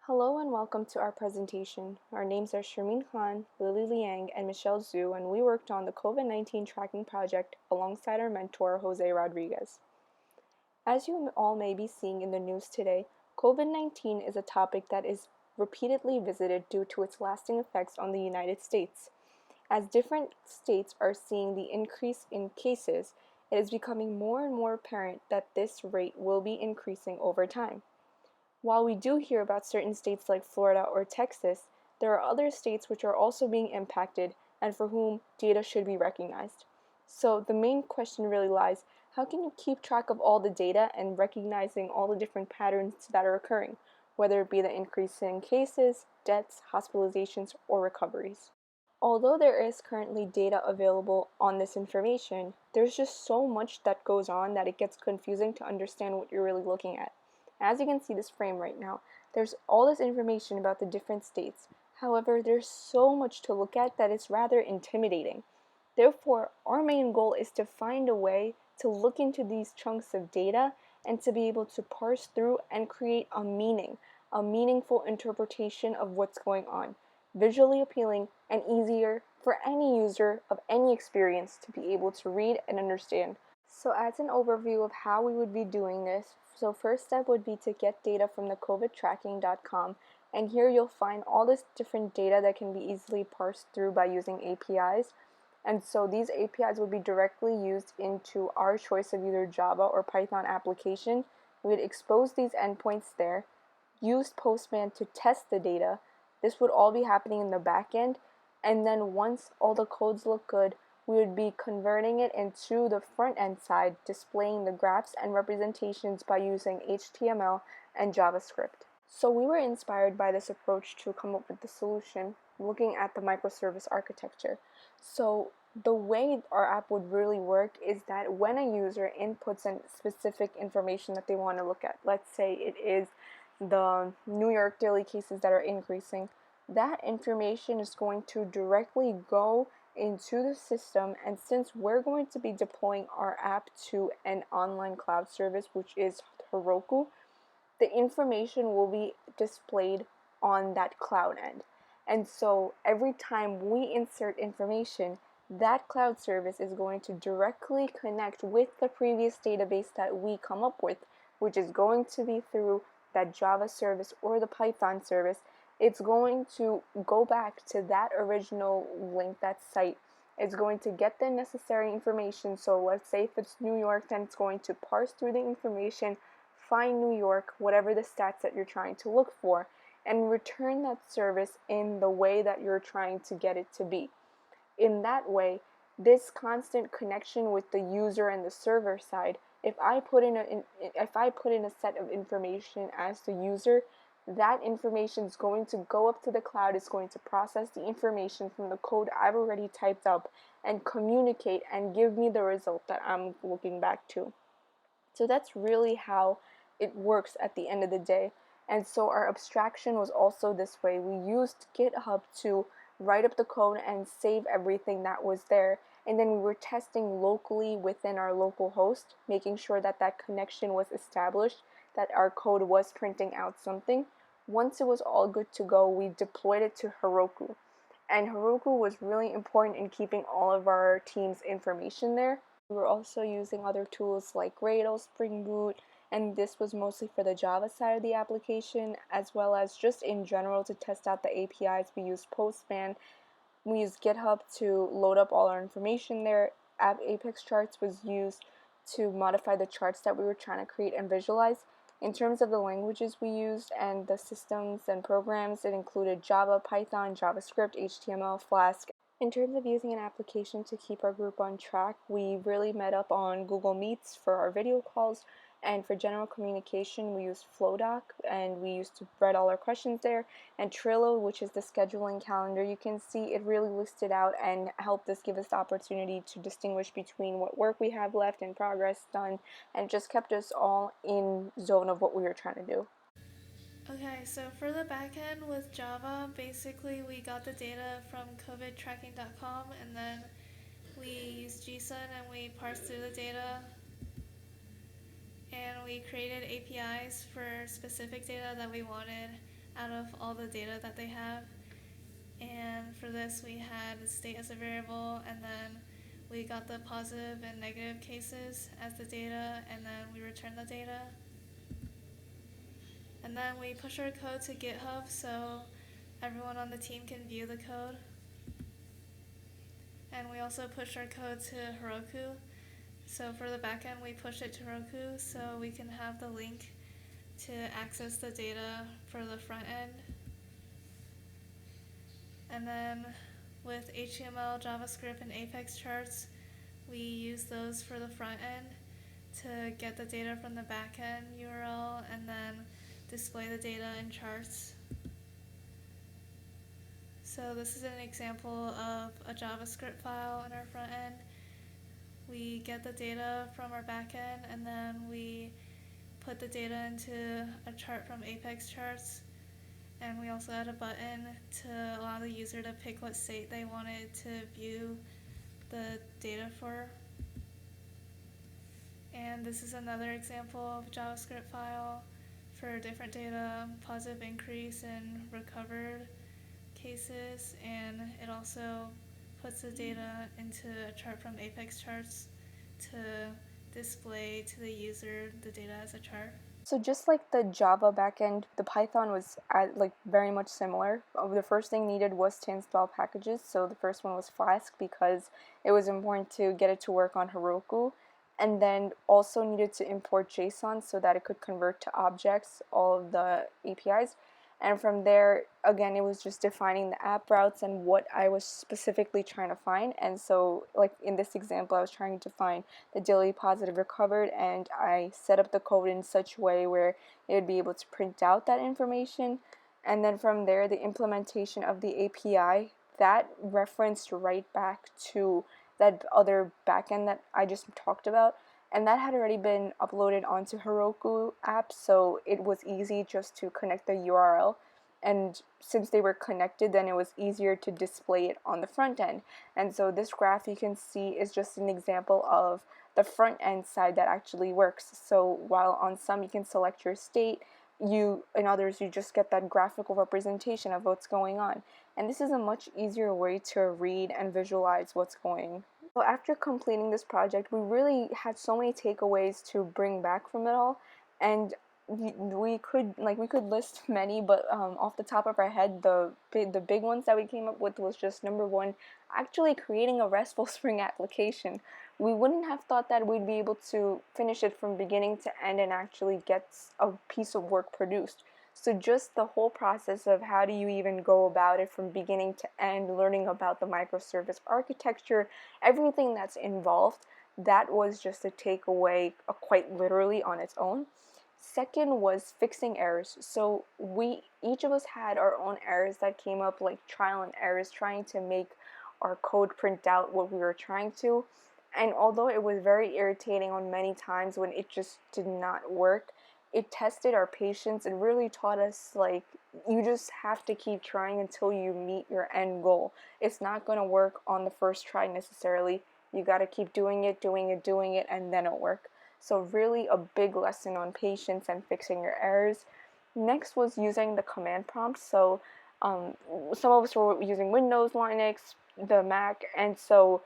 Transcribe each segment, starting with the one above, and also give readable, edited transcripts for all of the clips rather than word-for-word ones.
Hello and welcome to our presentation. Our names are Shermeen, Lily Liang, and Michelle Zhu, and we worked on the COVID-19 tracking project alongside our mentor, Jose Rodriguez. As you all may be seeing in the news today, COVID-19 is a topic that is repeatedly visited due to its lasting effects on the United States. As different states are seeing the increase in cases, it is becoming more and more apparent that this rate will be increasing over time. While we do hear about certain states like Florida or Texas, there are other states which are also being impacted and for whom data should be recognized. So the main question really lies, how can you keep track of all the data and recognizing all the different patterns that are occurring, whether it be the increase in cases, deaths, hospitalizations, or recoveries? Although there is currently data available on this information, there's just so much that goes on that it gets confusing to understand what you're really looking at. As you can see this frame right now, there's all this information about the different states. However, there's so much to look at that it's rather intimidating. Therefore, our main goal is to find a way to look into these chunks of data and to be able to parse through and create a meaningful interpretation of what's going on, visually appealing and easier for any user of any experience to be able to read and understand. So as an overview of how we would be doing this, so first step would be to get data from the covidtracking.com, and here you'll find all this different data that can be easily parsed through by using APIs. And so these APIs would be directly used into our choice of either Java or Python application. We'd expose these endpoints there, use Postman to test the data. This would all be happening in the backend, and then once all the codes look good, we would be converting it into the front end side, displaying the graphs and representations by using HTML and JavaScript. So we were inspired by this approach to come up with the solution, looking at the microservice architecture. So the way our app would really work is that when a user inputs in specific information that they want to look at, let's say it is the New York daily cases that are increasing, that information is going to directly go into the system, and since we're going to be deploying our app to an online cloud service, which is Heroku, the information will be displayed on that cloud end. And so every time we insert information, that cloud service is going to directly connect with the previous database that we come up with, which is going to be through that Java service or the Python service. It's going to go back to that original link, that site. It's going to get the necessary information. So let's say if it's New York, then it's going to parse through the information, find New York, whatever the stats that you're trying to look for, and return that service in the way that you're trying to get it to be. In that way, this constant connection with the user and the server side, if I put in a set of information as the user, that information is going to go up to the cloud. It's going to process the information from the code I've already typed up and communicate and give me the result that I'm looking back to. So that's really how it works at the end of the day. And so our abstraction was also this way. We used GitHub to write up the code and save everything that was there. And then we were testing locally within our local host, making sure that that connection was established, that our code was printing out something. Once it was all good to go, we deployed it to Heroku. And Heroku was really important in keeping all of our team's information there. We were also using other tools like Gradle, Spring Boot, and this was mostly for the Java side of the application, as well as just in general to test out the APIs. We used Postman. We used GitHub to load up all our information there. Apex Charts was used to modify the charts that we were trying to create and visualize. In terms of the languages we used and the systems and programs, it included Java, Python, JavaScript, HTML, Flask. In terms of using an application to keep our group on track, we really met up on Google Meets for our video calls, and for general communication we used FlowDoc, and we used to write all our questions there, and Trello, which is the scheduling calendar. You can see it really listed out and helped us give us the opportunity to distinguish between what work we have left and progress done, and just kept us all in zone of what we were trying to do. Okay, so for the backend with Java, basically we got the data from covidtracking.com, and then we used JSON and we parsed through the data, and we created APIs for specific data that we wanted. out of all the data that they have. And for this, we had state as a variable, and then we got the positive and negative cases as the data, and then we return the data. And then we push our code to GitHub so everyone on the team can view the code. And we also push our code to Heroku. So for the backend, we push it to Heroku so we can have the link to access the data for the front end. And then with HTML, JavaScript, and Apex charts, we use those for the front end to get the data from the backend URL and then display the data in charts. So this is an example of a JavaScript file in our front end. We get the data from our backend and then we put the data into a chart from Apex charts. And we also add a button to allow the user to pick what state they wanted to view the data for. And this is another example of JavaScript file for different data, positive increase in recovered cases, and it also puts the data into a chart from Apex charts to display to the user the data as a chart. So just like the Java backend, the Python was very much similar. The first thing needed was to install packages. So the first one was Flask because it was important to get it to work on Heroku, and then also needed to import JSON so that it could convert to objects, all of the APIs. And from there, again, it was just defining the app routes and what I was specifically trying to find. And so, like in this example, I was trying to find the daily positive recovered, and I set up the code in such a way where it would be able to print out that information. And then from there, the implementation of the API, that referenced right back to that other backend that I just talked about. And that had already been uploaded onto Heroku app, so it was easy just to connect the URL. And since they were connected, then it was easier to display it on the front end. And so this graph you can see is just an example of the front end side that actually works. So while on some you can select your state, in others you just get that graphical representation of what's going on. And this is a much easier way to read and visualize what's going on. So after completing this project, we really had so many takeaways to bring back from it all, and we could list many, but off the top of our head, the big ones that we came up with was just number one, actually creating a RESTful Spring application. We wouldn't have thought that we'd be able to finish it from beginning to end and actually get a piece of work produced. So just the whole process of how do you even go about it from beginning to end, learning about the microservice architecture, everything that's involved, that was just a takeaway quite literally on its own. Second was fixing errors. So each of us had our own errors that came up, like trial and errors, trying to make our code print out what we were trying to. And although it was very irritating on many times when it just did not work, it tested our patience and really taught us, like, you just have to keep trying until you meet your end goal. It's not going to work on the first try necessarily. You got to keep doing it, and then it'll work. So really a big lesson on patience and fixing your errors. Next was using the command prompt. So some of us were using Windows, Linux, the Mac, and so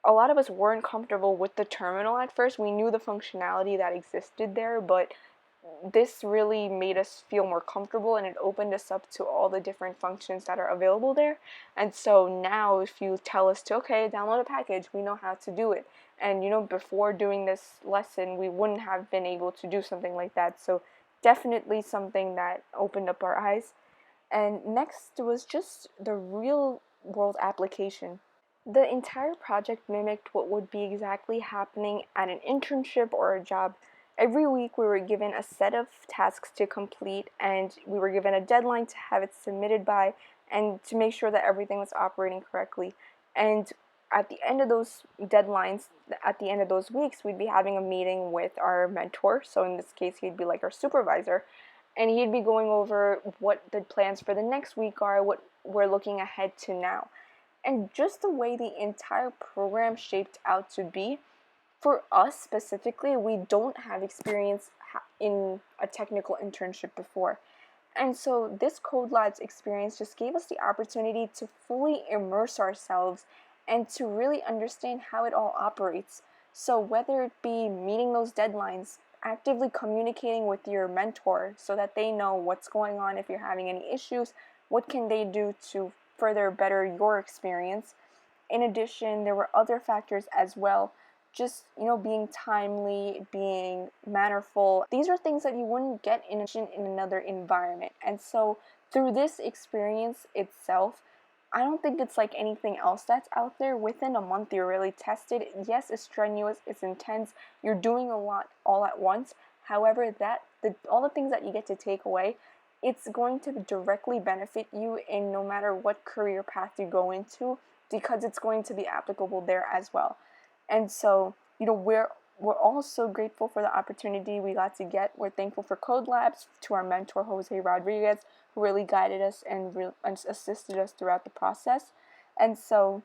a lot of us weren't comfortable with the terminal at first. We knew the functionality that existed there, but this really made us feel more comfortable, and it opened us up to all the different functions that are available there. And so now if you tell us to, okay, download a package, we know how to do it. And before doing this lesson, we wouldn't have been able to do something like that. So definitely something that opened up our eyes. And next was just the real world application. The entire project mimicked what would be exactly happening at an internship or a job. Every week we were given a set of tasks to complete, and we were given a deadline to have it submitted by and to make sure that everything was operating correctly. And at the end of those deadlines, at the end of those weeks, we'd be having a meeting with our mentor. So in this case, he'd be like our supervisor, and he'd be going over what the plans for the next week are, what we're looking ahead to now. And just the way the entire program shaped out to be, for us specifically, we don't have experience in a technical internship before. And so this Code Labs experience just gave us the opportunity to fully immerse ourselves and to really understand how it all operates. So whether it be meeting those deadlines, actively communicating with your mentor so that they know what's going on, if you're having any issues, what can they do to further better your experience. In addition, there were other factors as well, just being timely, being mannerful. These are things that you wouldn't get in another environment. And so through this experience itself, I don't think it's like anything else that's out there. Within a month, you're really tested. Yes, it's strenuous, it's intense, you're doing a lot all at once. However, all the things that you get to take away, it's going to directly benefit you in no matter what career path you go into, because it's going to be applicable there as well. And so, we're all so grateful for the opportunity we got to get. We're thankful for Code Labs, to our mentor Jose Rodriguez, who really guided us and assisted us throughout the process. And so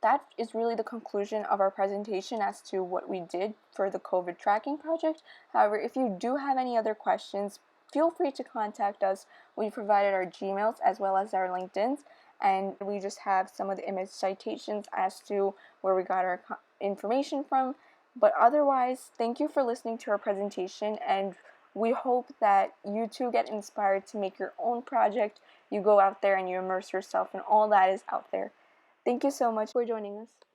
that is really the conclusion of our presentation as to what we did for the COVID tracking project. However, if you do have any other questions, feel free to contact us. We provided our Gmails as well as our LinkedIns, and we just have some of the image citations as to where we got our information from. But otherwise, thank you for listening to our presentation, and we hope that you too get inspired to make your own project. You go out there and you immerse yourself in all that is out there. Thank you so much for joining us.